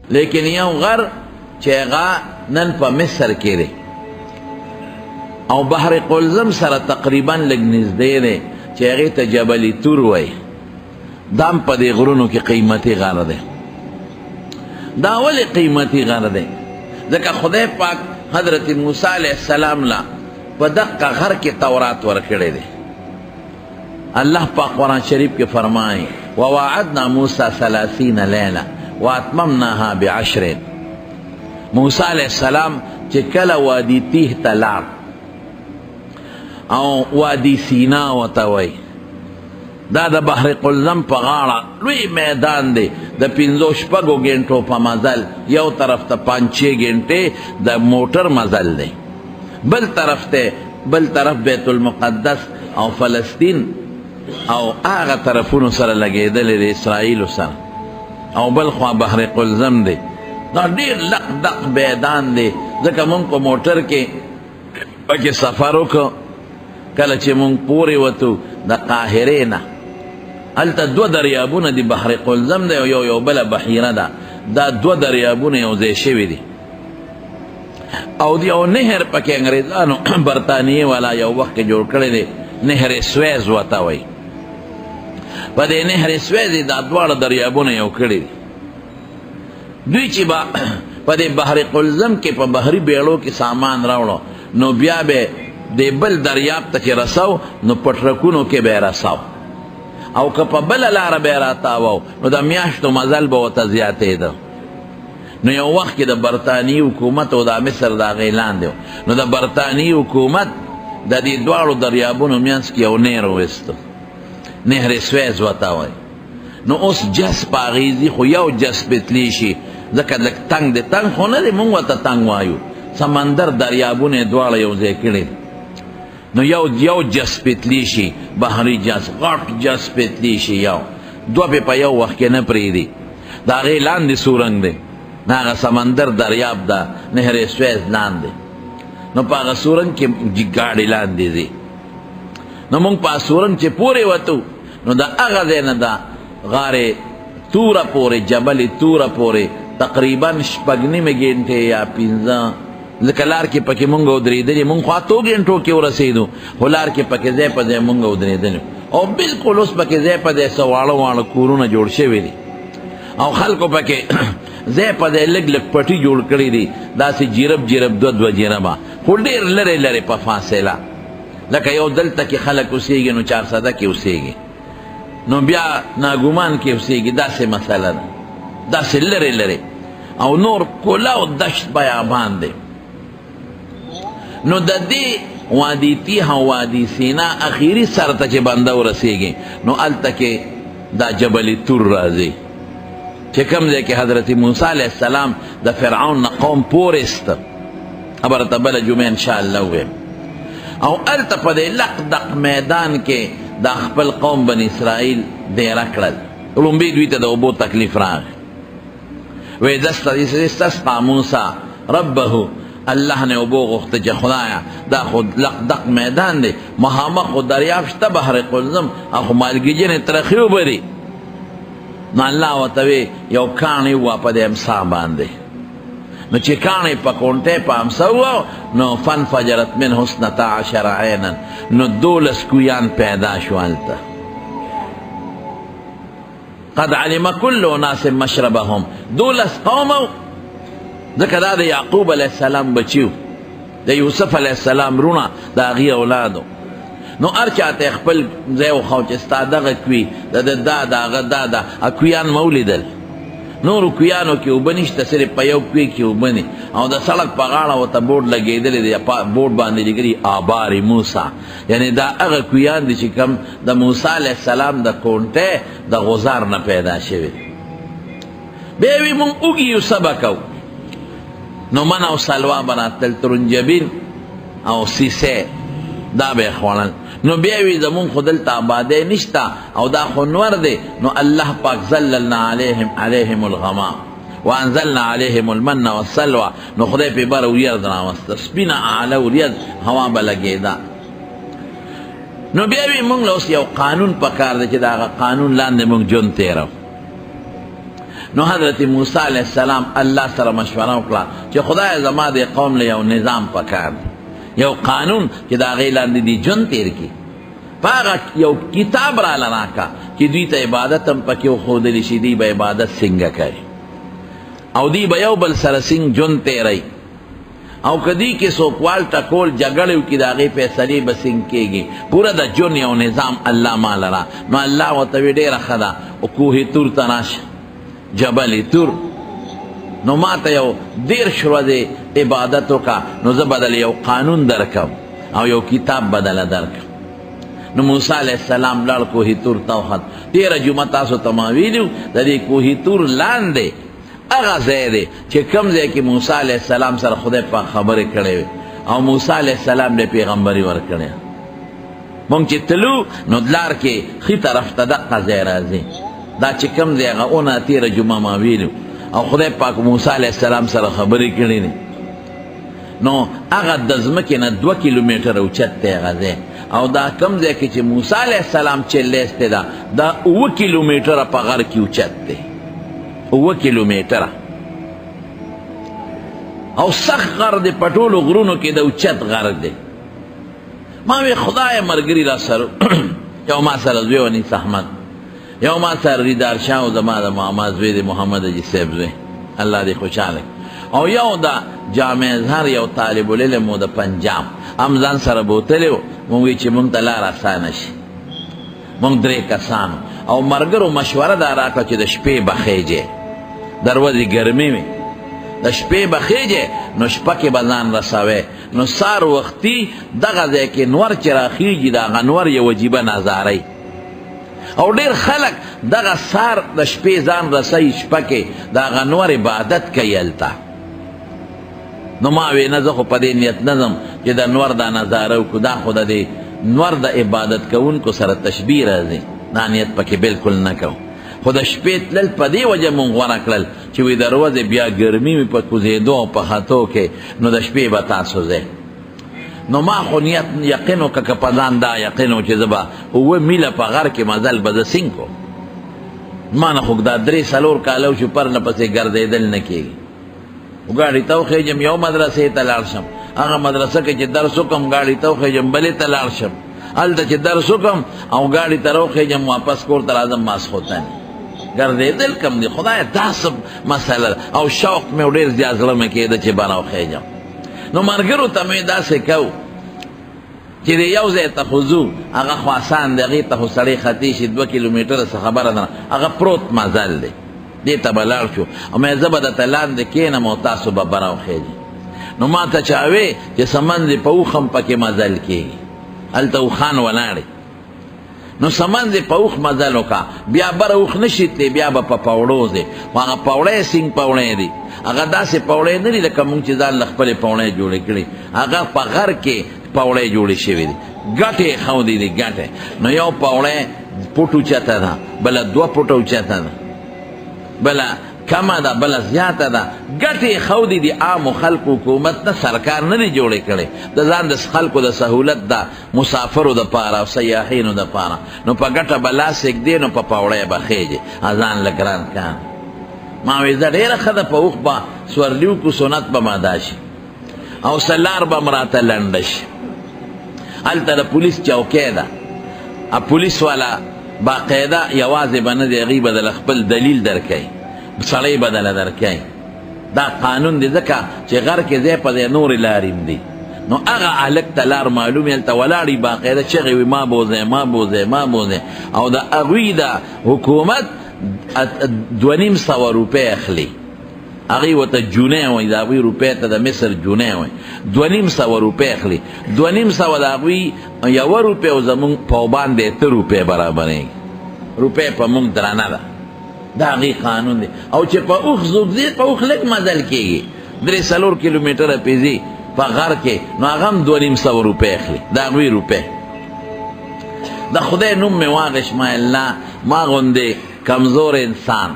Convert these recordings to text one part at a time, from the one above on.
لیکن یو غر چې هغه نن په مصر کې دی او بحر قلزم سره تقریبا لږ نږدې دی چې هغې ته جبل طور وایي. دا هم په دې غرونو کې قیمتي غر دی. دا ولې قیمتي غر دی؟ ځکه خدای پاک حضرت موسی علیه السلام لا په دقه غر کې تورات ورکړی دی. الله پاک قرآن شریف کې فرمایي وواعدنا موسی 30 لیله واتممناها ب10. موسی علیه السلام چې کله وادي تیه ته لاړ او وادي سینا ورته وایي، دا د بحر قلزم په غاړه لوی میدان دی د 5-6 غنټو په مزل، یو طرف ته 5-6 غنټې د موټر مزل دی، بل طرف بیت المقدس او فلسطین او هغه طرفونو سره لګېدلی د اسرائیلو سره، او بل خوا بحر قلزم دی. دا ډېر لق دق میدان دی. ځکه مونږ په موټر کې پکې سفر وکړو، کله چې مونږ پورې وتو د قاهرې نه هلته 2 دریابونه دي، بحر قلزم دی او یو بله بحیره ده. دا 2 دریابونه یو ځای شوي دي او یو نهر پکې انګریزانو برطانیې والا یو وخت کې جوړ کړی دی، نهر سویز ورته وایي. په دې نهر سویز دا 2 دریابونه یو کړي دي. دوی چې به په دې بحر قلزم کې په بحري بیړو کې سامان راوړو نو بیا به د بل دریاب ته چې رسو نو په ټرکونو کې به یې رسو، او که په بله لاره به یې راتاوو نو د میاشتو مزل به ورته زیاتېده. نو یو وخت کې د برطانیې حکومت او د مصر د هغې لاندې نو د برطانیې حکومت د دې 2 دریابونو منځ کې یو نهر وویسته، نهر سویز ورته وایي. نو اوس جسپ هغې ځي، خو یو جسپ تلی شي ځکه لږ تنګ دی. تنګ خو نه دی، مونږ ورته تنګ وایو، سمندر دریابونه یې 2 یو ځای کړي. نو یو جسپ تلی شي، بحري جسپ، غټ جسپ تلی شي، یو 2 په یو وخت کې نه پرېږدي. د هغې لاندې سورنګ دی، هغه سمندر دریاب ده، نهر سویز لاندې. نو په هغه سورنګ کې ګاډې لاندې ځي. نو مونږ په سورنګ چې پورې وتو نو د هغه ځای نه د غارې توره پورې، جبل توره پورې تقریبا 6 غنټې یا 15، ځکه لار کې پکې مونږ ودرېدلي، مونږ خو 8 غنټو کې ورسېدو، خو لار کې پکې ځای په ځای مونږ ودرېدلي. او بلکل اوس پکې ځای په ځای څه واړه کورونه جوړ شوي دي او خلکو پکې ځای په ځای لږ پټي جوړ کړي دي، داسې جیرب 2 جیربه، خو ډېر لرې په فاصله. لکه یو دلته کې خلک اوسېږي نو 400 کې اوسېږي، نو بیا ناګومان کې اوسېږي، داسې مسله ده، داسې لرې او نور کولاو دشت بیابان دی. نو د دې وادي تیه او وادي سینا اخیری سر ته چې بنده ورسېږي نو هلته کې دا جبل طور راځي چې کوم ځای کې حضرت موسی علیه السلام د فرعون نه قوم پورېسته. خبره ته بله جمعه انشاءالله ووایم. او هلته په دې لق دق میدان کې دا خپل قوم بن اسرائیل دیره کړل. لومبي دوی ته د اوبو تکلیف راغی. وایي استسقا موسی ربه، الله نه اوبو غوښته چې خدایا دا خو لق دق میدان دی، مخامخ خو دریاب شته بحر قلزم، او خو مالګیجنې ترخې اوبه دي. نو الله ورته وی یو کاڼی ووه په دې امسا باندې. نو چې کاڼی په کونټۍ په امسا ووه نو فانفجرت منه 12 عینا، نو 12 کویان پیدا شو هلته. قد علم كل اناس مشربهم، 12 قومو، ځکه دا د یعقوب علیه السلام بچیو، د یوسف علیه السلام رونه، د هغې اولادو. نو هر چاته خپل ځای وښو چې ستا دغه کوي د دا د هغه دا ده. کویان مه ولیدل، نورو کویانو کې اوبه نشته، صرف په یو کوی کې اوبه دي، او د سړک په غاړه ورته بورډ لګېدلی دی، بورډ باندې لیکلي آبار موسی، یعنې دا هغه کویان دي چې کوم د موسی علیه السلام د کونټۍ د غزار نه پیدا شوي. بیا وی مونږ اوږي یو سبه کوو، نو من او سلوا به راتلل، ترنجبین او سیسې دا به یې خوړل. نو بیا وی زمونږ خو دلته آبادی نشته او دا خو نور دی. نو الله پاک ظللنا علیهم الغمام وانزلنا علیهم المن والسلوى، نو خدای پې بره وریځ راوسته، سپینه اعلی وریځ هوا به لګېده. نو بیا وی مونږ له اوس یو قانون پکار دی چې د هغه قانون لاندې مونږ ژوند تېرو. نو حضرت موسی علیہ السلام الله سره مشوره وکړه چې خدای زما د قوم له یو نظام پکار دی، یو قانون چې د هغې لاندې دی ژوند تیر کړي، په هغه یو کتاب راله راکړه چې دوی ته عبادت هم پکې وښودلی شي، دوی به عبادت څنګه کوي او دوی به یو بل سره څنګه ژوند تیروي، او کدی کې سوکوال ټکول جګړې وکړي د هغې فیصلې به څنګه کېږي، پوره د ژوند یو نظام الله ماله را. نو الله ورته وی ډېره ښه ده، کوه تور ته راشه، جبل تور، نو ما ته یو 10 ورځې عبادت وکړه، نو زه به دله یو قانون درکم او یو کتاب به دله درکم. نو موسی علیہ السلام لاړ کوه تور ته وخت. تېره جمعه تاسو ته ما ویلي د دې کوه تور لاندې هغه ځای دی چې کوم ځای کې موسی علیہ السلام سره خدای پاک خبرې کړې وې او موسی علیہ السلام له پیغمبري ورکړې. مونږ چې تلو نو لار کې ښي طرف ته دقه ځای راځي، دا چې کوم ځای هغه اونه تېره جمعه ما ویلو او خدای پاک موسی علیہ السلام سره خبرې کړې دي. نو هغه د ځمکې نه 2 کیلومیټره اوچت دی هغه ځای، او دا کوم ځای کې چې موسی علیہ السلام چې لیستی ده دا 7 کیلومیټره په غر کې اوچت دی، 7 کیلومیټره، او سخت غر دی، په ټولو غرونو کې د اوچت غر دی. ما وی خدای ملګري را سره یو ما سره زوی و انیس احمد، یو ما سره ریدار شاه او زما د ماما زوی دی محمد حاجي صاحب زوی، الله دې خوشحاله، او یو د جامع ازهر یو طالب العلم و د پنجاب، هم ځان سره بوتلی و. مونږ وی چې مونږ ته لار اسانه شي، مونږ 3 کسانو، او ملګرو مشوره دا راکړه چې د شپې به خیجې، د ورځې ګرمي وي، د شپې به خیجې نو شپه کې به ځان رسوې، نو سار وختي دغه ځای کې نور چې راخیږي د هغه نور یو عجیبه نظارۍ، او ډېر خلک دغه سار د شپې ځان رسوي، شپه کې د هغه نور عبادت کوي هلته. نو ما وی نه زه خو په دې نیت نه ځم چې د نور دا نظاره وکړو، دا خو د دې نور د عبادت کوونکو سره تشبیه راځي، دا نیت پکې بالکل نه کوو. خو د شپې تلل په دې وجه مونږ غوره کړل چې وی د ورځې بیا ګرمي وي په کوزېدو او په ختو کې، نو د شپې به تاسو ځئ. نو ما خو نیت یقین وکړه که په ځان دا یقین و چې زه به 7 میله په غر کې مزل به زه څنګه کوم. ما نه خو دا 3-4 کاله وشو پرله پسې ګرځېدل نه کېږي. ګاډي ته وخېږم یو مدرسې ته لاړ شم، هغه مدرسه کې چې درس وکړم ګاډي ته وخېږم بلې ته لاړ شم، هلته چې درس وکړم او ګاډي ته راوخېږم واپس کور ته راځم ماسخوتن. ګرځېدل کم دی خدای، دا څه مسله ده، او شوق مې ډېر زیات زړه مې کېده چې به راوخېږم. نو ملګرو ته مې داسې کوو چې د یو ځای ته خو ځو، هغه خو اسان دی، هغې ته خو سړی ختي شي، 2 کیلومیټره څه خبره ده، هغه پروت مزل دی، دې ته به لاړ شو، او مې زه به درته لاندې کښېنم او تاسو به راوخېږئ. نو ما ته چا وې چې سمندې په اوښ هم پکې مزل کېږي، هلته اوښان ولاړې، نو سمندې په اوښ مزل وکړه، بیا بره اوښ نه شي تللی، بیا به په پوړو ځې، خو هغه پوړی سینګ پوړی دي، هغه داسې پوړی نه دي لکه مونږ چې ځان له خپلې پوړی جوړې کړي، هغه په غر کې پوړی جوړې شوي دي، ګټې ښودې دي ګټې. نو یو پوړی فوټ اوچته ده، بله 2 فوټه اوچته ده، بله کمه ده، بله زیاته ده، ګټې ښودې دي. عامو خلکو حکومت نه سرکار نه دی جوړې کړی، د ځان د خلکو د سهولت ده، مسافرو دپاره او سیاحینو دپاره. نو په ګټه به لاس ږدې، نو په پوړی به خېږې، ځان له ګران کان. ما وی زه ډېره ښه ده، په اوښ به سورلي وکړو، سنت به مادا شي او سلار به م راته لنډه شي. هلته د پولیس چوکۍ ده، پولیس والا باقاعده یوازې به نه دی، هغوی به دله خپل دلیل درکوي، سړی به دله درکوي، دا قانون دی، ځکه چې غر کې ځای په ځای نورې لارې هم دي. نو هغه هلک ته لار معلوم هلته ولاړي باقاعده چغې وي ما بوځئ ما بوځئ ما بوځئ، او د هغوی د حکومت 2,500 روپۍ اخلي، هغوی ورته جونۍ وایي، د هغوی روپۍ ته د مصر جونۍ وایي، 2,500 روپۍ اخلي. 2,500 د هغوی 1 روپۍ او زمونږ په باندې 8 روپۍ برابرېږي، روپۍ په مونږ درانه ده، دا هغوی قانون دی. او چې په اوښ ځوک ځي، په اوښ لږ مزل کېږي، 3-4 کیلومیټره پې ځي په غر کې، نو هغه هم 2,500 روپۍ اخلي، د هغوی روپۍ. د خدای نوم مې واغشمه الله، ما غوندې کمزور انسان،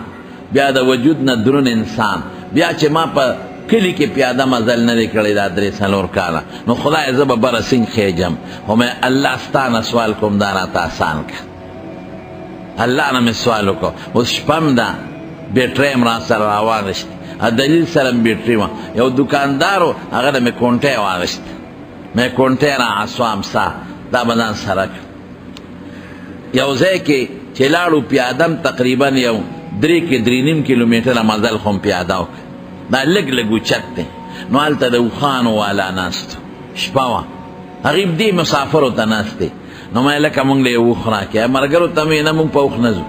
بیا د وجود نه درون انسان، بیا چې ما په کلی کې پیاده مزل نه دی کړی دا 3-4 کاله، نو خدای زه به بره څنګه خېجم. خو مې الله ستا نه سوال کوم دا راته اسان که، الله نه مې سوال وکړو. اوس شپه م ده، بیټرۍ هم را سره راواغېستې دلیل سره مې بیټرۍ وه یو دوکاندار و هغه د مې کونټۍ واغېسته مې کونټۍ را اسوام سا دا به ځان سره کړ یو ځای کې چې لاړو پیادم تقریبا یو 3.5 کیلومتره مزل خو م پیاده وکړ دا لږ لږ اوچت دی نو هلته د اوښانو والا ناست شپه وه هغې دې مسافرو ته ناست دی نو ما لکه مونږ له یې اوښ راکړې ملګرو ته مې نه مونږ په اوښ نه ځو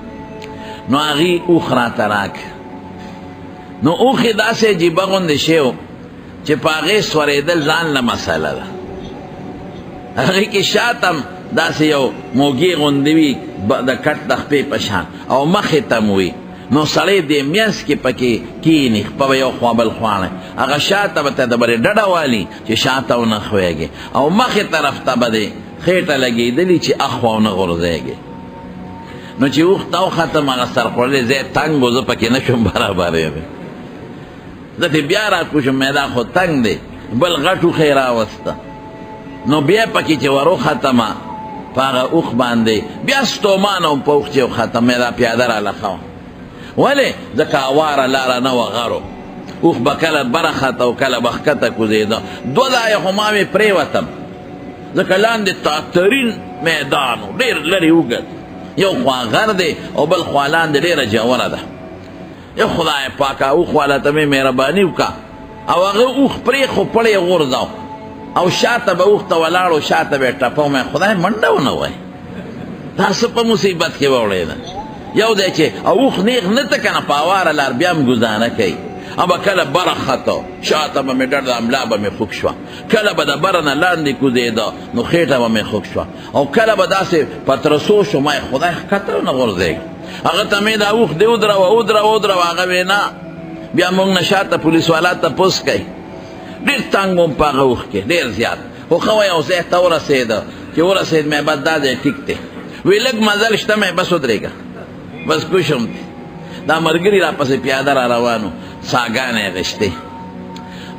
نو هغې اوښ راته راکړ نو اوښ یې داسې عجیبه غوندې شی و چې په هغې سورېدل ځان له مسله ده هغې کې شاته هم داسې یو موږي غوندې وي د کټ د خپې په شان او مخې ته م وي نو سړی دې منځ کې پکې کښېني خپه به یو خوا بل خواړی هغه شاته به ته د برې ډډه والي چې شاته ونه ښویږي او مخې طرف ته به دې خېټه لګېدلي چې اخوا ونه غورځېږي نو چې اوښ ته وختم هغه سرخوړلی ځای تنګ و زه پکې نه شم برابرېدی زه پې بیا را کوشم مې دا خو تنګ دی بل غټ اوښ یې راوسته نو بیا پکې چې ور وختمه په هغه اوښ باندې بیا ستومانه وم په اوښ چې وختم مې دا پیاده راله ښه ولې ځکه اواره لاره نه وه غرو اوښ به کله بره خطه او کله به ښکته کوزېده 2 ځایه خو ما مې پرېوتم ځکه لاندې ترین میدان و ډېر لرې اوږد یو خوا غر دی او بل خوا لاندې ډېره جوره ده ای خدای پاکه اوښ والا ته مې مهرباني وکړه او هغه اوښ پرېښو پړی یې غورځاو او شاته به اوښ ته ولاړ و شاته به یې ټپه مې خدای منډه ونه وایي دا څه په مصیبت کې وړېده یو دی چې اوښ نیغ نه ته که نه په اواره لار بیا هم ګزانه کوي او به کله بره خطه شاته به مې ډډ د املا به مې خوږ شوه کله به د بره نه لاندې کوزېده نو خېټه به مې خوږ شوه او کله به داسې پترسو شو ما خدای ښکته نه غورځېږي هغه ته مې دا اوښ دی ودروه هغه وې نه بیا موږ نه شاته پولیس والا تپوس کوي ډېر تنګ وم په هغه اوښ کې ډېر زیات خو ښه وه یو ځای ته ورسېده چې ورسېد مې بس دا دی ټیک دی وی لږ مزل شته مې بس ودرېږه بس کوشم دا ملګري را پسې پیاده را روانو ساګانې اخېستې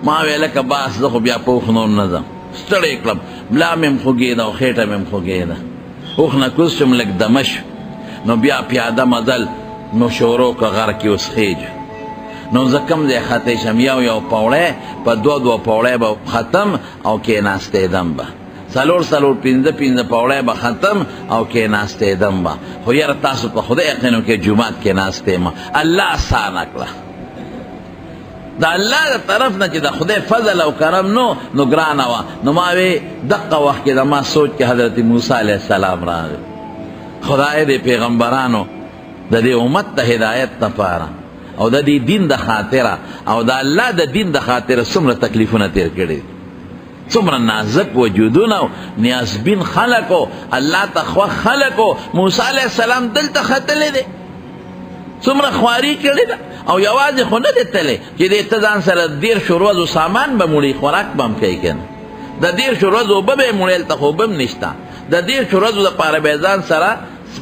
ما وی لکه باس زه خو بیا په اوښ نور نه ځم ستړی کړم ملا مې هم خوږېده او خېټه مې هم خوږېده اوښ نه کوز شم لږ دمه شو نو بیا پیاده مزل نو شروع که غر کې اوس خېج نو زه کوم ځای خطی شم یو پوړی په 2 پوړی به ختم او کېناستېدم به 4 5 پوړی به ختم او کېناستېدم به خو یاره تاسو په خدای یقین وکړئ جومات کې ناستې الله اسانه کړه د الله د طرف نه چې د خدای فضل او کرم نو ګرانه وه نو ما وی دقه وخت کې د ما سوچ کې حضرت موسی علیه السلام راغی خدای دې پیغمبرانو د دې امت د هدایت لپاره او د دې دین د خاطره او د الله د دین د خاطره څومره تکلیفونه تیر کړي څومره نازک وجودونه او نیازبین خلکو الله ته خوښ خلکو موسی علیه السلام دلته ختلی دی څومره خواري کړې ده او یوازې خو نه دی تللی چې دې ته ځان سره 10 ورځو سامان به موړي خوراک به هم کوي که نه د 10 ورځو اوبه به یې موړي هلته خو اوبه هم نشته د 10 ورځو دپاره به یې ځان سره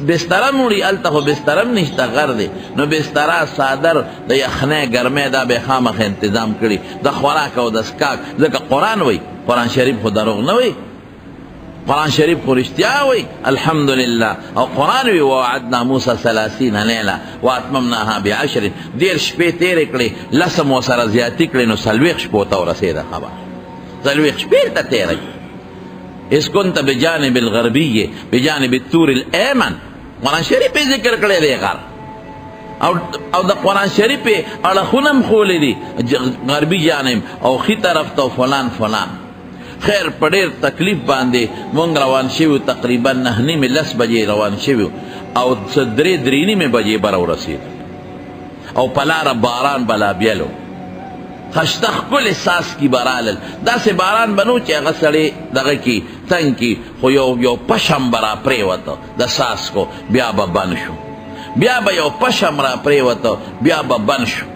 بستره موړي هلته خو بستره هم نشته غر دی نو بستره صادر د یخنۍ ګرمۍ دا به یې خامخا انتظام کړي د خوراک او د څښاک ځکه قرآن وایي قرآن شریف خو دروغ نه وایي قرآن شریف خو رښتیا وایي الحمدلله او قرآن وایي ووعدنا موسی 30 لیله واتممناها ب10 10 شپې تېرې کړې 10 مو سره زیاتې کړې نو 40 شپو ته ورسېده خبر 40 شپې ته تېره اس كنت بجانب الغربیه بجانب الطور الایمن قرآن شریف یې ذکر کړی دی غر او د قرآن شریف یې اړخونه هم ښولی دي غربي جانب او ښي طرف ته فلان خیر په ډېر تکلیف باندې مونږ روان شوي تقریبا 9:30 بجې روان شوي او 3:30 بجې به راورسېدو او په لاره باران بلا بیلو خشته ښکلې څاڅکي به رالل داسې باران به نه و چې هغه سړی دغه کې تنګ کي خو یو پشم به را پرېوته د څاڅکو بیا به بند شو بیا به یو پشم را پرېوته بیا به بند شو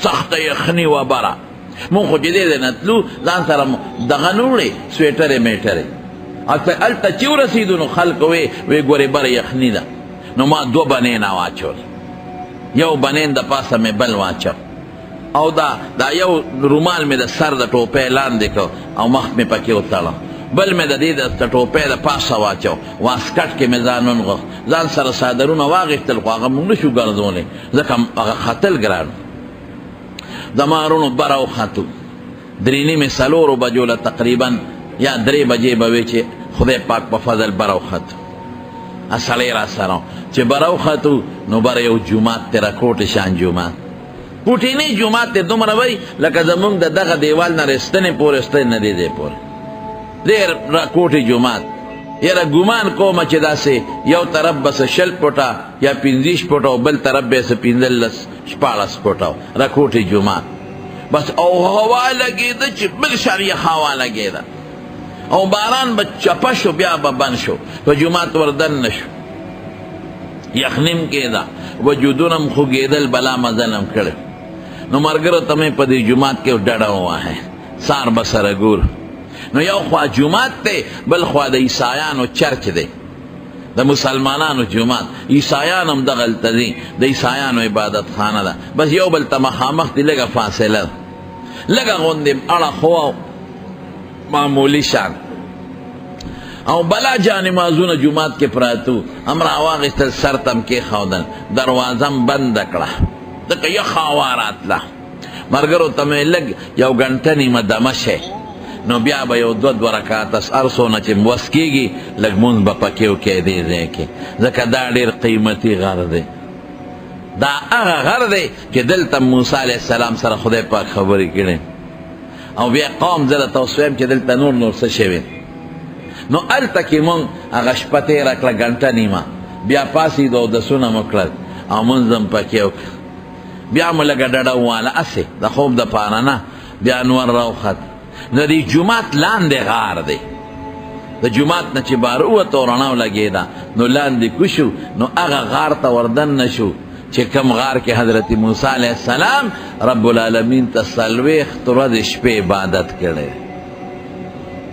سخته یخني وه بره مونږ خو چې دې نه تلو ځان سره دغه نه وړې سویټرې میټرې هلته چې ورسېدو نو خلکو وی ګورې بره یخني ده نو ما 2 بنین واچول یو بنین د پاسه مې بل واچو او دا یو رومال مې د سر د ټوپۍ لاندې کړ او مخ مې پکې وتړم بل مې د دې د ټوپۍ د پاسه واچو واسکټ کې مې ځان ونغوښت ځان سره څادرونه واغېستل خو هغه موږ نشو ګرځولی ځکه هغه ختل ګران د مارونو بره وختو 3:30 4 بجو له تقریبا یا 3 بجې به وې چې خدای پاک په فضل بره وختو سړی را سره چې بره وختو نو بره یو جومات دی راکوټې شان جومات کوټینی جومات دی دومره وی لکه زمونږ د دغه دیوال نه رستنې پورې ستنې نه دی دی پورې ډېر راکوټې جومات یاره ګمان کومه چې داسې یو طرف به څه 20 فوټه یا 25 فوټه او بل طرف به یې څه 15 فوټه راکوټې جومات بس او هوا لګېده چې بل شان یخ هوا لګېده او باران به چپه شو بیا به بند شو په جومات وردن نشو یخنیم کېده وجودونه م خوږېدل بلا مزلم کړی نو ملګرو ته مې په دې جومات کې ډډه ووهی سار به سره ګور نو یو خوا جومات دی بل خوا د عیسایانو چرچ دی د مسلمانانو جومات عیسایان هم دغلته دي د عیسایانو عبادت خانه ده بس یو بل ته مخامخ دی لږه فاصله ده لږه غوندې اړه خو معمولی شان او بلا جانمازونه جومات کې پراتو هم راواغېستل سر ته م کېښودل دروازه م بنده کړه ځکه یخ هوا راتله ملګرو ته مې لږ یو ګنټه نیمه دمه شی نو بیا به یو 2 رکعاته هر څونه چې وس کېږي لږ مونځ به پکې وکړې دې ځای کې ځکه دا ډېر قیمتي غر دی دا هغه غر دی چې دلته موسی علیه السلام سره خدای پاک خبرې کړې او بیا قوم زه درته اوس وایم چې دلته نور څه شوي نو هلته کې مونږ هغه شپه تېره کړه ګنټه نیمه بیا پاڅېدو اودسونه مو کړل او مونځ هم پکې وکړه بیا مو لږه ډډه وواله هسې د خوب دپاره نه بیا انور راوخت نو د جومات لاندې غار دی د جومات نه چې بار ووته او رڼا لګېده نو لاندې کوشو نو هغه غار ته وردن نشو چې کم غار کې حضرت موسی علیه السلام رب العالمین ته 40 ورځې شپې عبادت کړی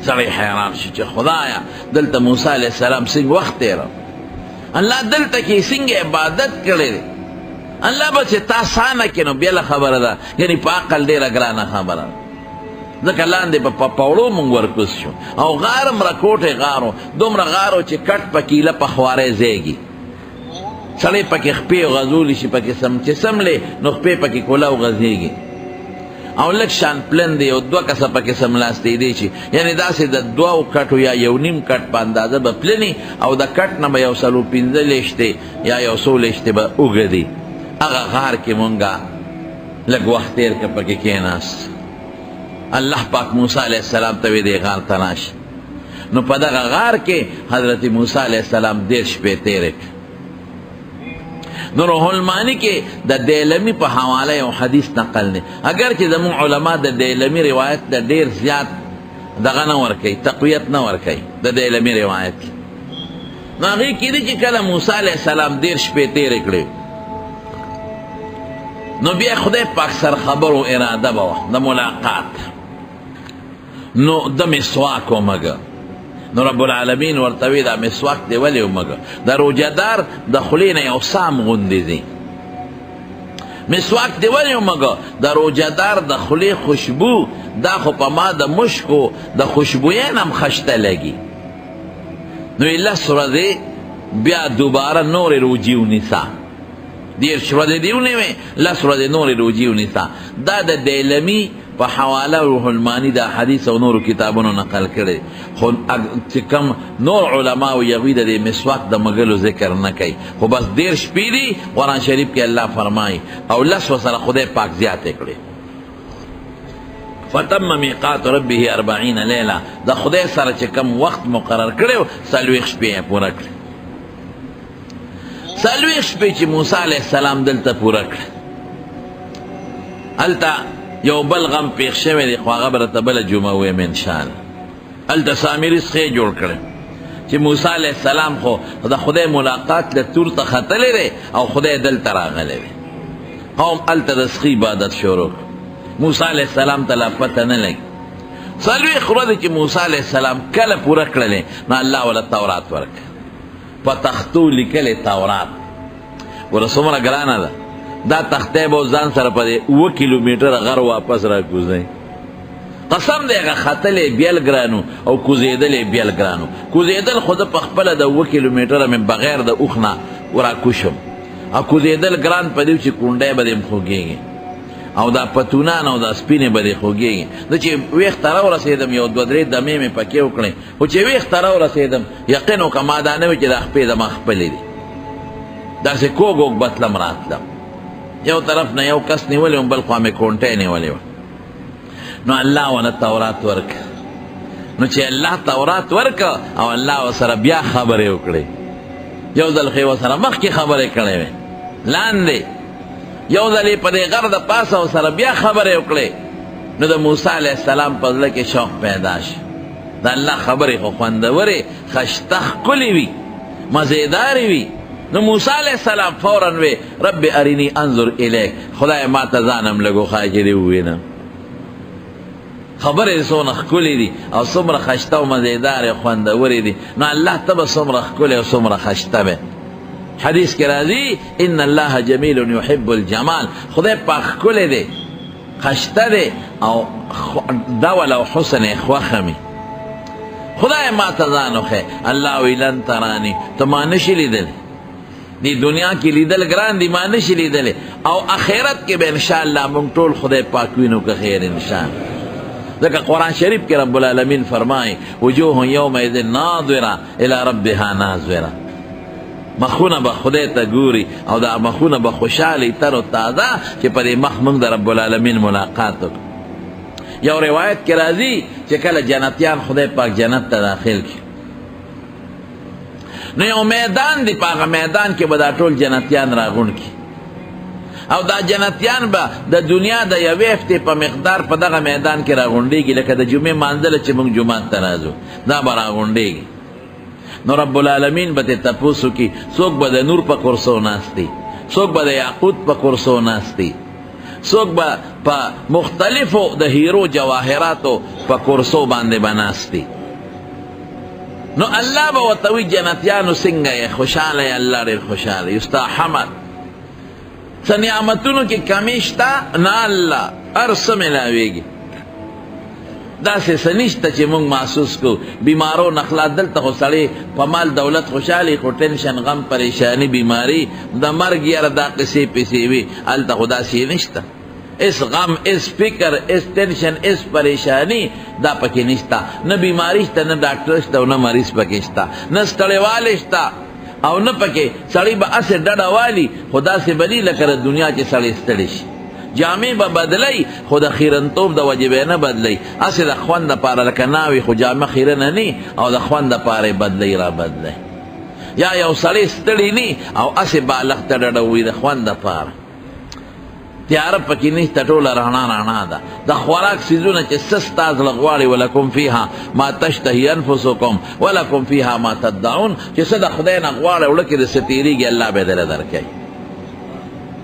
سړی حیران شو چې خدایا دلته موسی علیه السلام څنګه وخت تېره الله دلته کې څنګه عبادت کړی دی الله به چې تا سانه کې نو بېله خبره ده یعنې په عقل ډېره ګرانه خبره ده ځکه لاندې به په پوړو مونږ ورکوز شو او غارم راکوټې غارو دومره غارو چې کټ په کیله په خوارۍ ځایږي سړی پکې خپې غځولی شي پکې چې سملې نو خپې پکې کولاو غځېږي او لږ شان پلن دی او 2 کسه پکې سملاستېدی شي یعنې داسې د 2 کټو یا یو نیم کټ په اندازه به پلني او د کټ نه به یو 15 یا یو 16 به اوږدي هغه غار کې مونږه لږ وخت تېر که پکې کېناست الله پاک موسی علیه السلام ته وی دی غار ته راشي نو په دغه غار کې حضرت موسی علیه السلام 10 شپې تېرې کړې نو روح المانی کې د دیلمی په حواله یو حدیث نقل دی اگر چې زموږ علما د دیلمی روایت د ډېر زیات دغه نه ورکوي تقویت نه ورکوي د دیلمی روایت کې نو هغې کې دی چې کله موسی علیه السلام 10 شپې تېرې کړې نو بیا خدای پاک سره خبر و اراده به وه د ملاقات نو د مسواک ومږه نو رب العالمین ورته وی دا مسواک دی ولې ومږه د روجهدار د خولې نه یو سام غوندې دی مسواک دی ولې ومږه د روجهدار د خولې خوشبو دا خو په ما د مشکو د خوشبویې نه هم خشته لګي نو یې 10 ورځې بیا دوباره نورې روجې ونیسه 10 ورځې دې ونیوې 10 ورځې نورې روجې ونیسه دا د دیلمي په حواله روح المانی دا حدیث او نورو کتابونو نقل کړی خو چې کم نور علما او یغوی د مسواک د مګلو ذکر نه کوي خو بس 10 شپې دي قرآن شریف کې الله فرمایي او 10 سره خدای پاک زیاتې کړي فتم میقات ربه 40 لیله د خدای سره چې کم وخت مقرر کړی 40 شپې یې پوره کړې 40 شپې چې موسی علیه السلام دلته پوره کړه هلته یو بل غم پیښ شوی دی خو هغه به راته بله جمعه ویم انشاءالله هلته سامري څخه جوړ کړی چې موسی علیه السلام خو د خدای ملاقات له تور ته ختلی دی او خدای دلته راغلی دی قوم هلته د سخي عبادت شروع موسی علیه السلام ته لا پته نه لګي 40 ورځې چې موسی علیه السلام کله پوره کړلې نو الله وله تورات ورکړه په تختو لیکلې تورات ګوره څومره ګرانه ده دا تختی به ځان سره په 7 کیلومیټره غر واپس را کوزئ قسم دی هغه ختلې بیل ګرانو او کوزېدلې بیل ګرانو. کوزېدل خو زه په خپله د 7 کیلومیټره مې بغیر د اوښ نه وراکوشم، او کوزېدل ګران په دې چې کونډی به دې م خوږېږي او دا پتونان او دا سپینې به دې خوږېږي. زه چې ویښ ته راورسېدم یو 2-3 دمې مې پکې وکړې، خو چې ویښ ته راورسېدم یقین وکړه ما دا نه وي چې دا خپې زما خپلې دي. داسې کوږ اوږ بتلم راتلم، یو طرف نه یو کس نیولې وم، بل خوا مې کونټۍ نیولې وه. نو الله ونه تورات ورک. نو چې الله تورات ورک او الله ورسره بیا خبرې وکړې، یو ځل خو یې ورسره مخکې خبرې کړې وې لاندې، یو ځل یې په دې غر د پاسه ورسره بیا خبرې وکړې. نو د موسی علیه السلام په زړه کې شوق پیدا شو. د الله خبرې خو خوندورې، خشته ښکلې وي، مزېدارې وي. نو موسی علیه السلام فورا وی رب ارینی انظر الیک، خدای ما ته ځانم لږ وښایه چې دې ووینم. خبرې څومره ښکلې دي او څومره خشته او مزېدارې خوندورې دي. نو الله ته به څومره ښکلې او څومره خشته وي. حدیث کې راځي ان الله جمیل یحب الجمال، خدای پاک ښکلی دی، خشته دی او ډول او حسن یې خوښه مي. خدای ما ته ځان وښیه. الله وی لن تراني، ته ما نشي لیدلی، دی دنیا کې لیدل ګران دي، ما نشي لیدلی، او آخرت کې به انشاءالله موږ ټول خدای پاک وینو که خیر انشاءالله. ځکه قرآن شریف کې رب العالمین فرمایي وجوه یومئذ ناظره الی ربها ناظره، مخونه به خدای ته ګوري او دا مخونه به خوشحالي تر و تازه چې په دې مخ موږ د رب العالمین ملاقات وکړو. یو روایت کې راځي چې کله جنتیان خدای پاک جنت ته داخل کړي، نو یو میدان دی، په هغه میدان کې به دا ټول جنتیان راغونډ کړي، او دا جنتیان به د دنیا د یوې هفتې په مقدار په دغه میدان کې راغونډېږي، لکه د جمعې مانځله چې موږ جومات ته راځو دا به راغونډېږي. نو رب العالمین به ترې تپوس وکړي، څوک به د نور په کرسو ناست دی، څوک به د یاقوت په کرسو ناست دی، څوک به په مختلفو د هیرو جواهراتو په کرسو باندې به ناست دی. نو الله به ورته وایي جنتیانو څنګه یې؟ خوشحاله یې؟ الله ډېر خوشحاله. یستا حمد، څه نعمتونو کې کمی شته؟ نه الله هر څه میلاویږي. داسې څه نشته چې موږ محسوس کړو. بیمارو نخلا دلته خو سړی په مال دولت خوشحالي، خو ټینشن غم پریشانی بیماری د مرګ یاره دا قصې پیسې وي، هلته خو داسې نشته. اس غم، اس فکر، اس ټینشن، اس پریشانی دا پکې نشته. نه بیماری شته، نه ډاکټر شته او نه مریض پکې شته، نه ستړیوالی شته او نه پکې سړی به هسې ډډه والي، خو داسې به ني لکه د دنیا چې سړی ستړی شي. جامې به بدلی، خو د خیرنتوب د وجې به نه بدلی، هسې د خوند دپاره لکه ناوي، خو جامه خیرنه نی او د خوند دپاره یې بدلی را بدلی. یا یو سړی ستړی نی او هسې بالغ ته ډډه ووي د خوند دپاره. تیاره پکې نشته، ټوله رڼا رڼا ده. د خوراک څیزونه چې څه ستا زړه غواړي، ولکم فیها ما تشتهي انفسکم ولکم فیها ما تدعون، چې څه د خدای نه غواړه وړه کې د څه تېرېږي الله به درله درکوي.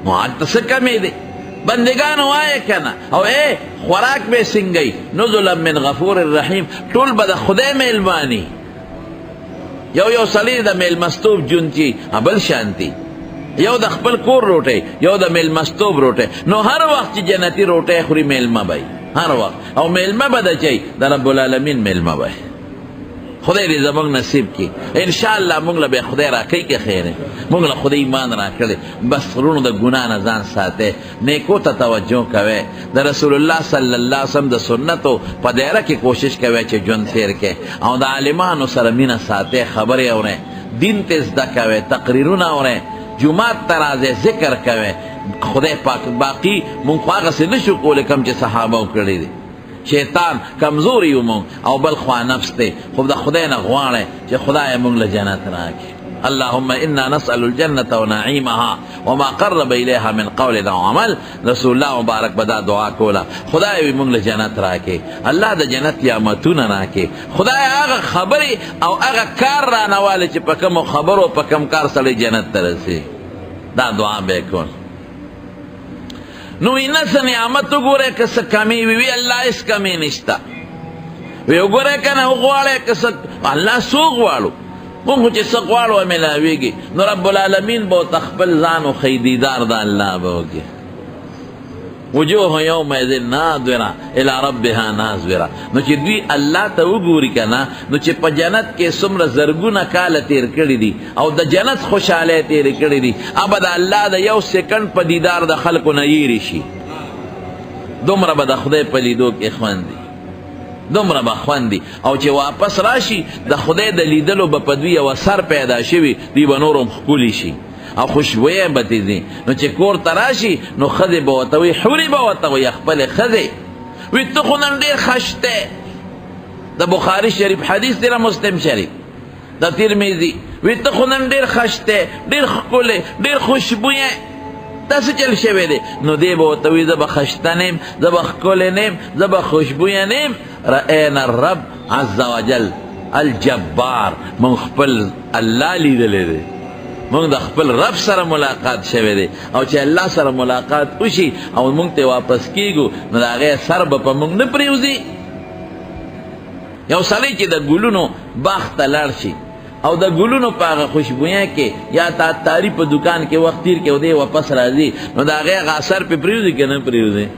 نو هلته څه کمې دی؟ بندگانو وایه که نه؟ او خوراک به څنګه وي؟ نزلا من غفور الرحیم، ټول به د خدای میلماني. یو سړی د میلمستوب جون چې بل شانتي، یو د خپل کور روټۍ، یو د میلمستوب روټۍ. نو هر وخت چې جنتي روټۍ خوري میلمه به هر وخت، او میلمه به د چی؟ د رب العالمین میلمه به. خدای دې زموږ نصیب کړي انشاءالله. موږ له به خدای راکوي که خیره، موږ له خدای ایمان راکړی. بس ورونو د ګناه نه ځان ساتئ، نیکو ته توجه کوئ، د رسول الله صلی الله علیه وسلم د سنتو په دایره کې کوشش کوئ چې ژوند تېر کړئ، او د عالمانو سره مینه ساتئ، خبرې اورئ، دین ته زده کوئ، تقریرونه اورئ، جمعات ته راځئ، ذکر کوئ. خدای پاک باقي مونږ خو هغسې نشو کولی کوم چې صحابه وکړي دي. شیطان کمزوری یو مونږ او بل خوا نفس دی، خو د خدای نه غواړئ چې خدای مونږ له جنت راکړي. اللهم انا نسأل الجنة ونعيمها وما قرب إليها من قول او عمل. رسول الله مبارک بدا دعا کولا، خدای وي مونږ له جنت راکړي، الله د جنت نعمتونه راکړي، خدای هغه خبرې او هغه کار رانهوالی چې په کومو خبرو په کوم کار سړی جنت ته رسي. دا دعا به کول. نو اینا څه نعمت وګورئ، که څه کمی وي الله هېڅ کمی نشته. وی وګورئ که نه وغواړئ که څه الله څو غواړو، موږ خو چې څه غواړو میلاویږي. نو رب العالمین به ورته خپل ځان وښیي، دیدار د الله به وکړي. وجوه یومئذ ناظره الی ربها ناظره. نو چې دوی الله ته وګوري کنه، نو چې په جنت کې څومره زرګونه کاله تیر کړي دي او د جنت خوشحالی تیر کړي دي، ابا د الله د یو سیکنډ په دیدار د خلکو نه یېرې شي. دومره به د خدای په لیدو کې خوند دي، دومره به خوند دي. او چې واپس راشي د خدای د لیدلو به په دوی یوه سر پیدا شوي، دوی به نور هم ښکلي شي او خوشبویه به تیزي. نو چې کور ته راشي نو ښځې به ورته وي، حورې به ورته وي خپلې ښځې، وي ته خو نن ډېر ښشتی. د بخاري شریف حدیث دی، مسلم شریف، د ترمذي، وي ته خو نن ډېر ښشتی، ډېر ښکلی، ډېر خوشبویه، دا څه چل شوی دی؟ نو دی به ورته وي زه به ښشته نیم، زه به ښکلی نیم، زه به خوشبویه نیم. رأینا الرب عز وجل الجبار، من خپل الله لیدلی دی، مونږ د خپل رب سره ملاقات شوی دی. او چې الله سره ملاقات وشي او مونږ ته واپس کیږو نو د هغې سر به په مونږ نه پرېوځي. یو سړی چې د ګلونو باغ ته لاړ شي او د ګلونو په هغه خوشبویه کې یا تاری په دکان کې وخت تیر کې او دی واپس راځي، نو د هغې هغه اثر پې پرېوځي که نه پرېوځي؟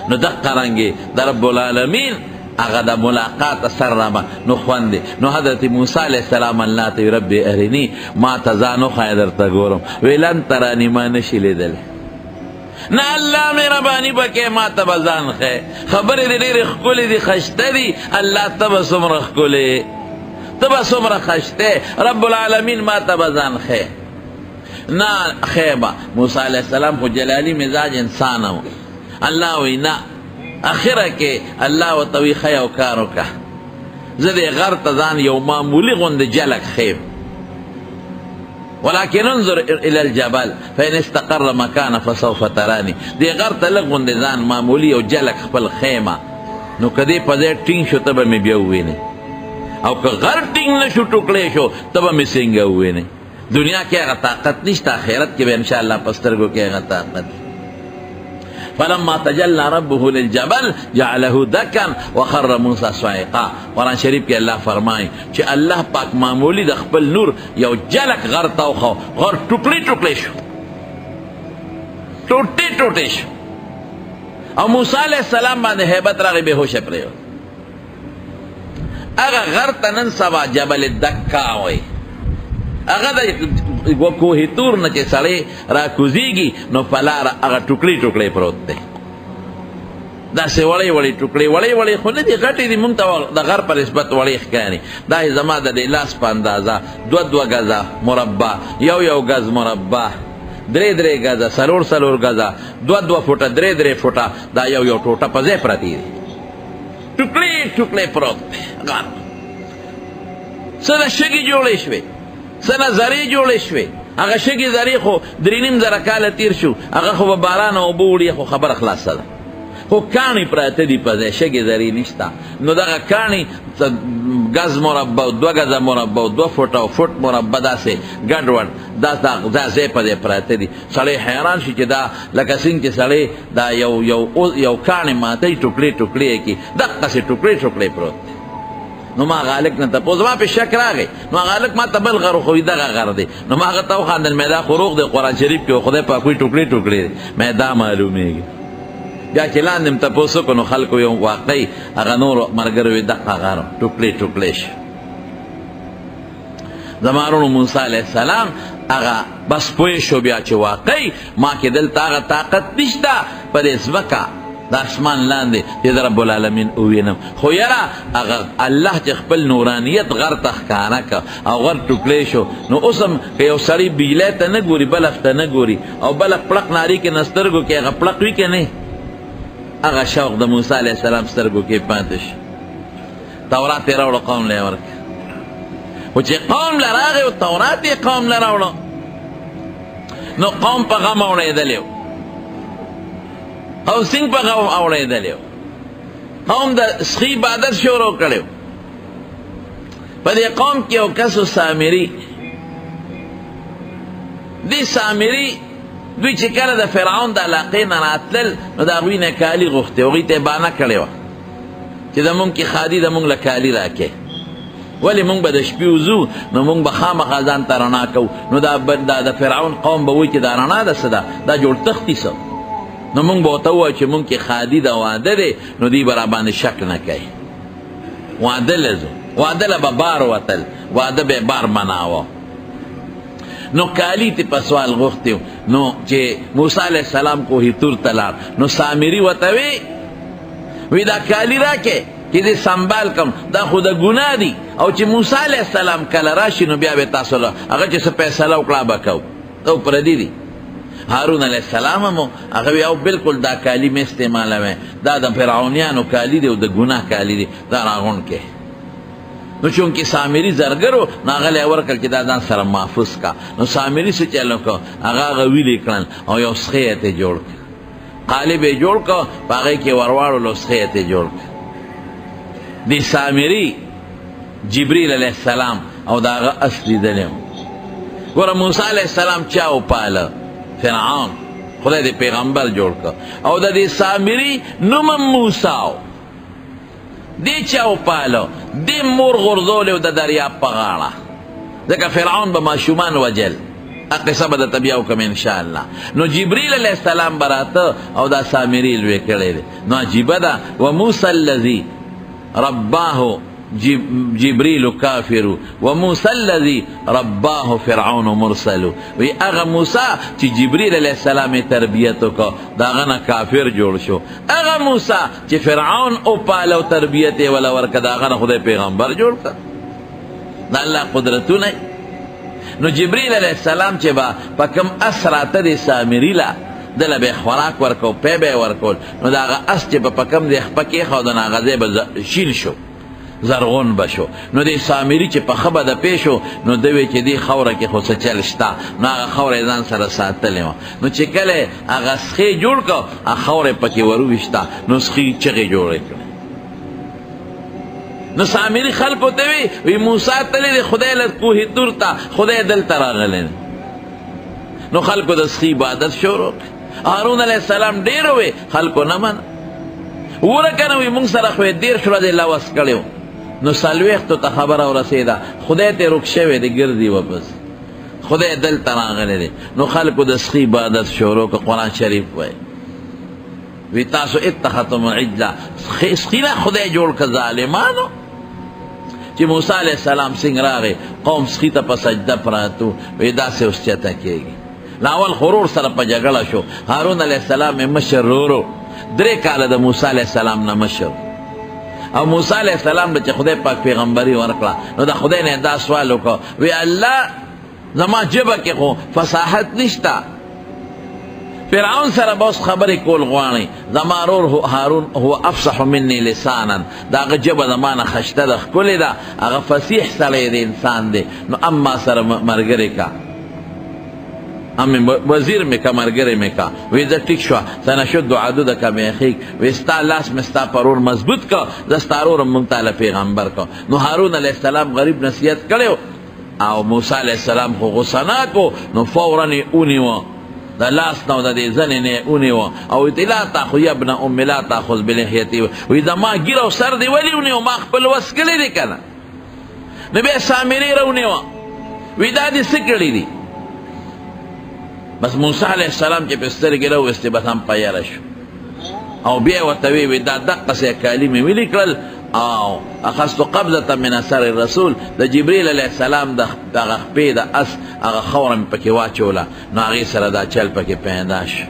نو دقه رنګې د رب العالمین هغه د ملاقات اثر رابه نو خوند دی. نو حضرت موسی علیه السلام الله ته رب ارنی، ما ته ځان وښایه درته ګورم. وی لن تراني، ما نشي لیدلی. نه الله مهرباني وکړې ما ته به ځان ښیې. خبرې دې ډېرې ښکلې دي، ښشته دي. الله ته به څومره ښکلې، ته به څومره ښشته. رب العالمین ما ته به ځان ښیې. نه ښیې به. موسی علیه السلام خو جلالي مزاج انسان و. الله وی نه، اخره کې الله ورته وی ښه یو کار وکړه، زه دې غر ته ځان یو معمولي غوندې جلک ښیم، ولکن انظر الی الجبل فإن استقر مکانه فسوف ترانی. دې غر ته لږ غوندې ځان معمولي یو جلک خپل ښیمه، نو که دې په ځای ټینګ شو ته به مې بیا ووینې، او که غر ټینګ نه شو ټوکړی شو ته به مې څنګه ووینې. دنیا کې هغه طاقت نشته، آخرت کې به انشاءالله په سترګو کې هغه طاقت. فلما تجلى ربه للجبل جعله دكا وخر موسى صعقا. قرآن شریف کې الله فرمایي چې الله پاک معمولی د خپل نور یو جلک غر ته وخو، غر ټوکړي ټوکړي شو، ټوټې ټوټې شو، او موسی علیه السلام باندې هیبت راغی، بېهوشه پرېوت. هغه غر ته نن سبا جبل دکا وایي. هغه د کوه تور نه چې سړی را کوزیږي نو په لاره هغه ټوکړي ټوکړي پروت دی، داسې وړې وړې ټوکړې، وړې وړې خو نه دي، غټې دي، مونږ ته د غر په نسبت وړې ښکاري. دا زما د دې لاس په اندازه 2 ګزه مربع، یو ګز مربع، 3 ګزه، 4 ګزه، 2 فوټه، 3 فوټه، دا یو ټوټه په ځای پرتې دي، ټوکړې ټوکړې پروت دی غر. څه د شګې جوړې شوې، څه نه زرې جوړې شوې. هغه شګې زرې خو 3.5 کاله تیر شو، هغه خو به باران او اوبه وړي، خو خبره خلاصه ده. خو کاڼي پراته دي په ځای، شګې زرې نشته. نو دغه کاڼي ګز مربع، 2 ګزه مربع، 2 فوټه او فوټ مربع، داسې ګډوډ دا ځای په ځای پراته دي. سړی حیران شي چې دا لکه څنګه چې سړی دا یو کاڼي ماتوي، ټوکړې ټوکړې یې کړي، دقسې ټوکړې ټوکړې پروت دی. نو ما غالک نه تپوس، ما په شک راغی، نو غالک ما ته بل غر خو دغه غر دی. نو ما هغه ته وخاندل، مې دا خو روغ دی، قرآن شریف کې خدای پاک وایي ټوکړې ټوکړې دی. مې دا معلومېږي. بیا چې لاندې م تپوس وکړو نو خلکو یو واقعي هغه نورو ملګرو وایي دغه غر ټوکړې ټوکړې شو. زما ورونو موسی علیه السلام هغه بس پوه شو بیا چې واقعي ما کې دلته هغه طاقت نشته په دې ځمکه د اسمان لاندې چې د رب العالمین ووینم. خو یاره هغه الله چې خپل نورانیت غر ته ښکاره که او غر ټوکړی شو، نو اوس هم که یو سړی بیلی ته نه ګوري، بلف ته نه ګوري، او بله پړق ناري کې نه سترګو کې هغه پړق وي که نه، هغه شوق د موسی علیه السلام سترګو کې پاتې شو. تورات یې راوړو، قوم له یې ورکړه. خو چې قوم له راغی او تورات یې قوم له راوړو، نو قوم په غم اوړېدلی و، او سنگ په غم اوړېدلی و، قوم د سخي عبادت شروع کړی و. په دې قوم کې یو کس و سامري. دې سامري دوی چې کله د فرعون د علاقې نه راتلل نو د هغوی نه کالي غوښتې، هغوی ته یې بانه کړې وه چې زمونږ کې خادي زمونږ له کالي راکې، ولې مونږ به د شپې وځو نو مونږ به خامخا ځان ته رڼا کوو. نو دا د فرعون قوم به وایي چې دا رڼا ده څه ده، دا جوړ تختي څه، نو مونږ به ورته ووایو چې مونږ کې خادي د واده دی، نو دوی به راباندې شک نه کوي. واده لزو واده له به بار وتل، واده به بار مناوه. نو کالی تی په سوال غوښتي نو چې موسی علیه السلام کوهي تور ته لاړ، نو سامري ورته وی دا کالی راکې چې دې سنبال کم، دا خو د ګناه دي، او چې موسی علیه السلام کله راشي نو بیا به تاسو له هغه چې څه فیصله وکړه به کوو. او پردي دي. هارون علیه السلام هم هغه وی او بالکل دا کالی مې استعمالوي، دا د فرعونیانو کالی دی او د ګناه کالی دی، دا راغونډ کې. نو چونکې سامري زرګرو نو هغه له ورکړل چې دا ځان سره محفوظ کا. نو سامري څه چل وکړ، هغه ویلې کړل او یو سخی یې ته جوړ کړ، قالب یې جوړ کړ، په هغې کې ورواړو سخی یې ته جوړ کړ. دی سامري جبریل علیه السلام او د هغه اس لیدلی و. ګوره موسی علیه السلام چا وپاله؟ فرعون. خدای دې پیغمبر جوړ کړ او د دې سامري نوم هم موسی و. دی چا وپاله؟ دی مور غورځولی و د دریاب په غاړه، ځکه فرعون به ماشومان وجل. قصه به درته بیا وکړم انشاءالله. نو جبریل علیه السلام به راته او دا سامري لوی کړی دی. نو عجیبه ده. و موسی الذي رباه جبریل کافر و موسی الذي رباه فرعون مرسل. وی هغه موسی چې جبریل علیه السلام تربیت وکړه د هغه نه کافر جوړ شو، هغه موسی چې فرعون وپاله او تربیت یې وله ورکړه د هغه نه خدای پیغمبر جوړ کړه. د الله قدرتونه. نو جبریل علیه السلام چې به په کوم اس راته دی سامري له دله به یې خوراک ورکو، پی به یې ورکول، نو د هغه اس چې به په کوم ځای خپه کېښود نو هغه ځای به شیل شو، زرغون به شو. نو دی سامري چې پخه به د پی شو نو ده وی چې دې خوره کې خو څه چل شته، نو هغه خوره یې ځان سره ساتلې وه. نو چې کله هغه سخی جوړ کړ هغه خوره پکې وروویشته، نو سخي چغې جوړې کړې. نو سامري خلکو ته وی موسی تللی دی خدای له کوهي تور ته، خدای دلته راغلی. نو خلکو د سخي عبادت شروع کړ. هارون علیه السلام ډېر وی، خلکو نه منه. وره که نه وی مونږ سره خو یې 13 ورځې لوس کړی و. نو 40 ته خبره ورسېده خدای ته رک شوی دی، ګرځي واپس، خدای دلته راغلی دی. نو خلکو د سخي عبادت شروع کړ. قرآن شریف وایي وی تاسو اتخذتم العجل، سخي نه خدای جوړ کړ ظالمانو. چې موسی علیه السلام څنګه راغی قوم سخي ته په سجده پراتو، وی داسې اوس چېرته کېږي. لاول غرور سره په جګړه شو. هارون علیه السلام یې مشر ورو 3 کاله د موسی علیه السلام نه مشر. او موسی علیه السلام چې خدای پاک پیغمبري ورکړه نو د خدای نه دا سوال وکړه، وی الله زما ژبه کې خو فصاحت نشته، فرعون سره به اوس خبرې کول غواړي، زما ورور هارون هو افصح مني لسانا، د هغه ژبه زما نه ښایسته ده، ښکلې ده، هغه فصیح سړی دی، انسان دی. نو اما سره ملګری کا، وزیر مې کا، ملګری مې کا. وی زه ټیک شوه، سنشد عضدک باخیک، وی ستا لاس مې ستا پر ورور مضبوط که، زه ستا ورور مونږ ته پیغمبر که. نو هارون علیه السلام غریب نصیحت کړی او موسی علیه السلام خو غصه ناک و، نو فورا یې ونیوه د لاس نه او د دې زنې نه یې ونیوه او ویې لا تاخذ یا ابن ام لا تاخذ بلحیتي، وی زما ږیره او سر دې ولې ونیو، ما خپل وس کړی دی که نه. نو بیا سامري راونیوه، وی دا دې څه کړي دي؟ بس موسی علیه السلام چې په سترګې راوویستې بس هم په یاره شو او بیا یې ورته وی دا دقسې کالي مې ویلي کړل او اخذت قبضة من اثر الرسول، د جبریل علیه السلام د هغه خپې د اس هغه خوره مې پکې واچوله، نو هغې سره دا چل پکې پیدا شو.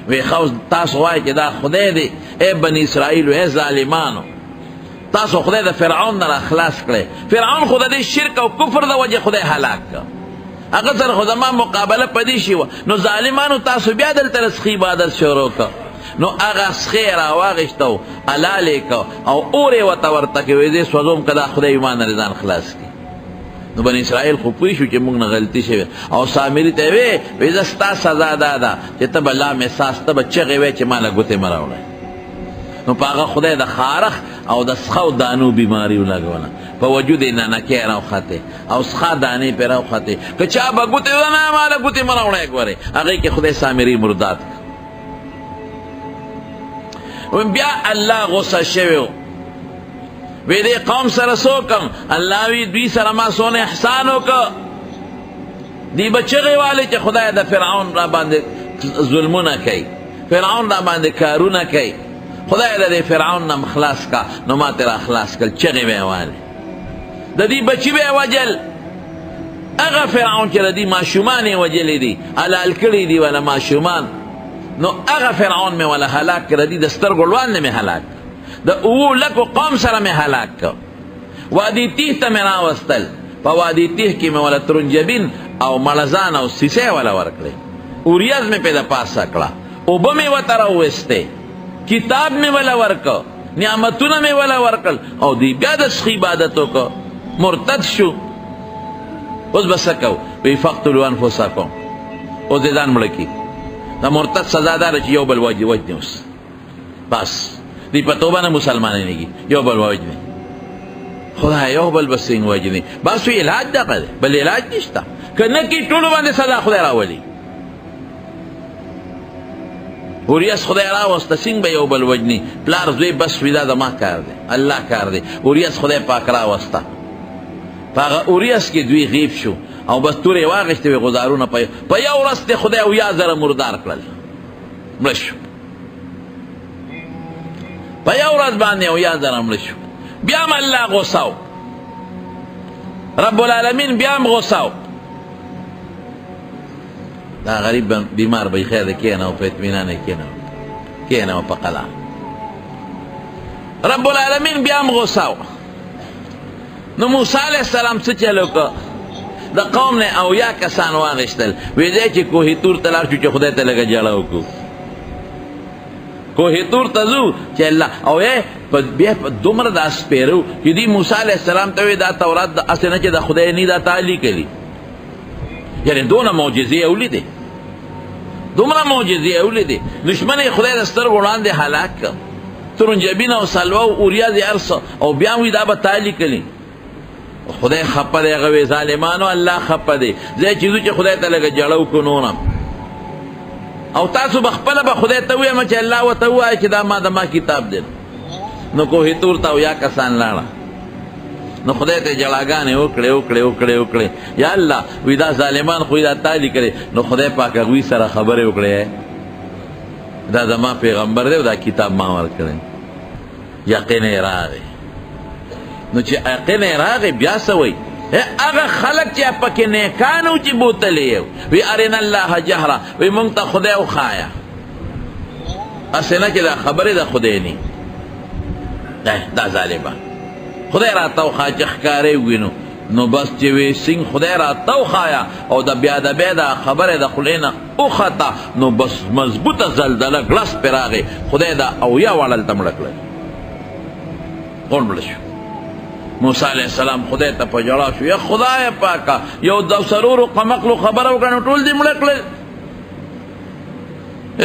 وی خو تاسو وایئ چې دا خدای دی، ای بني اسرائیلو، ای ظالمانو، تاسو خدای د فرعون نه راخلاص کړی. فرعون خو د دې شرک او کفر د وجې خدای هلاک کړ، هغه سره خو زما مقابله په دې شي وه. نو ظالمانو تاسو بیا دلته سخي عبادت شروع کړ. نو هغه سخی یې راواغېسته او حلال یې کړ او اور یې ورته ورته کړ، ویې دې سوځوم که دا خدای ایمان نه ځان خلاص کړي. نو بني اسرائیل خو پوه شو چې موږ نه غلطي شوې او سامري ته یې ویې زه ستا سزا دا ده چې ته به لام احساس، ته به چغې وایې چې ما له ګوتې مه راوړی. نو په هغه خدای د خارخ او د سخو دانو بیماري ولګوله، په وجود یې ننکۍ راوختې او سخا دانې پرې راوختې، که چا به ګوتې نه ما له ګوتې مه راوړی، ګورې هغې کې خدای سامري مرداد کړ. بیا الله غصه شوی و، وی دې قوم سره څه وکړم؟ الله وی دوی سره ما څونه احسان وکړه، دوی به چغې والې چې خدای د فرعون را باندې ظلمونه کوي. فرعون را باندې کارونه کوي خدای له فرعون نه مخلاص کا نو ما تیرا خلاص کړ چغې به واله د دې بچی به وجل هغه فرعون چې د دې ماشومان یې وجلې دي حلال کړي دي ولا ماشومان نو هغه فرعون مې ولا هلاک کړ دي د سترګو لوان مې هلاک د او لکو قوم سره مې هلاک کړ وادي تیه ته مې راوستل په وادي تیه کې مې ولا ترنجبین او ملزان او سیسې ولا ورکړې اوریاز مې پیدا پاسه کړه اوبه مې ورته راوستې کتاب مې ولا ورکړ نعمتونه مې ولا ورکړل او دی بیا د سخي عبادت وکړ مرتد شو اوس بس کو وی فقتلوا انفسکم اوس دې ځان مړ کړي دا مرتد سزا دار چې یو بل وجني اوس بس دی په توبه نه مسلمانېږي یو بل وجني خدای یو بل بس څنګه وجني بس علاج دغه بل علاج نشته کنه کی ټول باندې سزا خدای راولي اوریاس خدای راوسته څنګه به یو بل وجني پلار زوی بس ودا د ما کار دی الله کار دی اوریاس خدای پاک راوسته هغه اوریاس کې دوی غیب شو او بس تورې واغشتې وې غزارونه په یو ورځ ته خدای او یا زره مردار کړل مړه شو په یو ورځ باندې او یا زره مړه شو بیا هم الله غوسه و رب العالمین بیا هم غوسه و دا غریب بیمار به خیر دی کښېنه او په اطمینان یې کښېنه او په قلا رب العالمین بیا هم غوسه و نو موسی علیه السلام څه چل وکړه د قوم نه اویا کسان واغېستل وی دی چې کوهي تور ته لاړ شو چې خدای ته لږه جړه وکړو کوهي تور ته ځو چې الله او بیا دومره دا سپېرو چې دوی موسی علیه السلام ته وی دا تورات هسې نه چې د خدای نه دا تعالی کړي یعنې دونه معجزې یې ولیدې دومره معجزې یې ولیدې دشمن یې خدای د سترګو وړاندې هلاک کړ ترنجبین او سلوه او اوریاز یې هر څه او بیا وی دا به تعالی کړي خدای خپه دی هغه وی ظالمانو الله خپه دی زه چې ځو چې خدای ته لږه جړه وکړو نورم او تاسو به خپله به خدای ته ووایم چې الله ورته ووایه چې دا ما د ما کتاب دی نو کوهي تور ته اویا کسان لاړه نو خدای ته جړاګانې وکړې یا الله وی دا ظالمان خو دا تعالی کړي نو خدای پاک هغوی سره خبرې وکړې دا زما پیغمبر دی او دا کتاب ما ورکړی یقین یې راغی نو چې یقین یې راغی بیا څه وایي هغه خلک چې پکې نیکان و چې بوتلې وی ارنا الله جهره وی مونږ ته خدای وښایه هسې نه چې دا خبرې د خدای ني دا ظالمان خدای راته وښایه چې ښکارې ووینو نو بس چې وی سنګ خدای راته وښایه او د بیا د بیا دا خبرې د خولې نه وخته نو بس مضبوطه زلزله ګړس پرې راغی خدای دا اویا واړه هلته مړه کړل غونډ مړه شو موسی علیه السلام خدای ته په ژړا شو یا خدای پاکه یو د سرورو قمقلو خبره وکړه نو ټول دې مړه کړل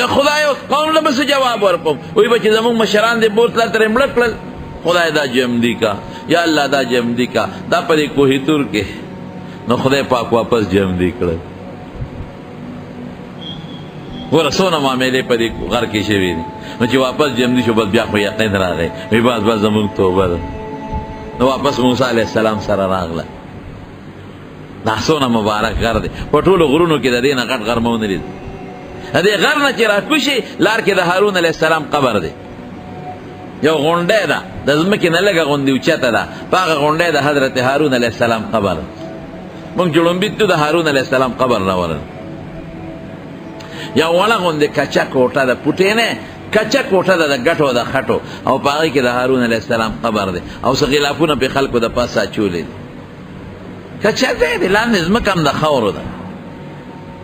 یا خدای اوس قوم له به څه جواب ورکوم وایي به چې زمونږ مشران دې بوتله ترې مړه کړل خدای دا جمدی کا یا الله دا جمدی کا دا په دې کوهي تور کې نو خدای پاک واپس جمدی کړل ګوره څونه معاملې په دې غر کې شوي دي نو چې واپس جمدي شو بس بیا خو یقین راغی وایي بس زمونږ توبه ده نو واپس موسی علیه السلام سره راغله دا څونه مبارک غر دی په ټولو غرونو کې د دې نه غټ غر مو نه لید د دې غر نه چې راکوشي لار کې د هارون علیه السلام قبر دی یو غونډۍ ده د ځمکې نه لږه غوندې اوچته ده په هغه غونډۍ د حضرت هارون علیه السلام قبر موږ جړومبي ته د هارون علیه السلام قبر راورل یو وړه غوندې کچه کوټه ده پوټې نه کچه کوټه ده د ګټو د خټو او په هغې کې د هارون علیه السلام قبر دی او څه غلافونه پې خلکو د پاسه اچولي دي کچه ځای دی لاندې ځمکه هم د خاورو ده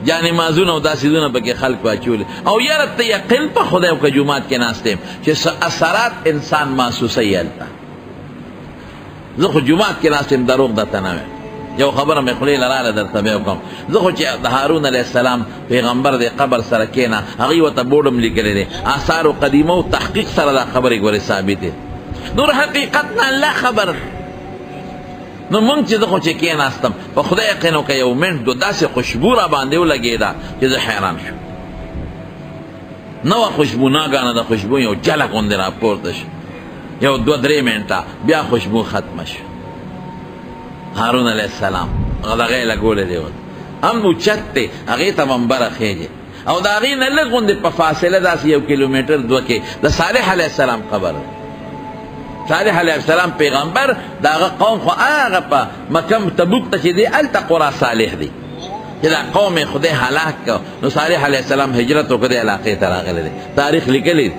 جانمازونه او دا څیزونه پکې خلکو اچولي او یاره ته یقین په خدای او که جومات کې ناست یم چې اثرات انسان محسوسوي هلته زه خو جومات کې ناست یم دروغ درته نه وایم یو خبره مې خولې له راله درته بیا وکړم زه خو چې د هارون علیه السلام پیغمبر دی قبر سره کښېنه هغوی ورته بورډ هم لیکلی دی آثارو قدیمه او تحقیق سره دا خبرې ګورې ثابت دی نور حقیقت نه الله خبر نو مونږ چې زه خو چې کښېناستم په خدای یقین وکړه یو منټ دو داسې خوشبو را باندې ولګېده چې زه حیران شو نه وه خوشبو ناګانه د خوشبو یو جله غوندې راپورته شو یو دوه درې منټه بیا خوشبو ختمه شو هارون علیه السلام هغه دغه یې لګولی دی هم اوچت دی هغې ته منبره خیږي او دا غي نه لږ غوندې په فاصله داسې 1 کیلومتر 2 کې د صالح علیه السلام قبر دی. صالح علیه السلام پیغمبر داغه قوم خو هغه په مکه تبوک ته چې دی هلته قرا صالح دی چې دا قوم خدای هلاک کړ، نو صالح علیه السلام هجرت وکړ، علاقې ته راغلی دی. تاریخ لیکلی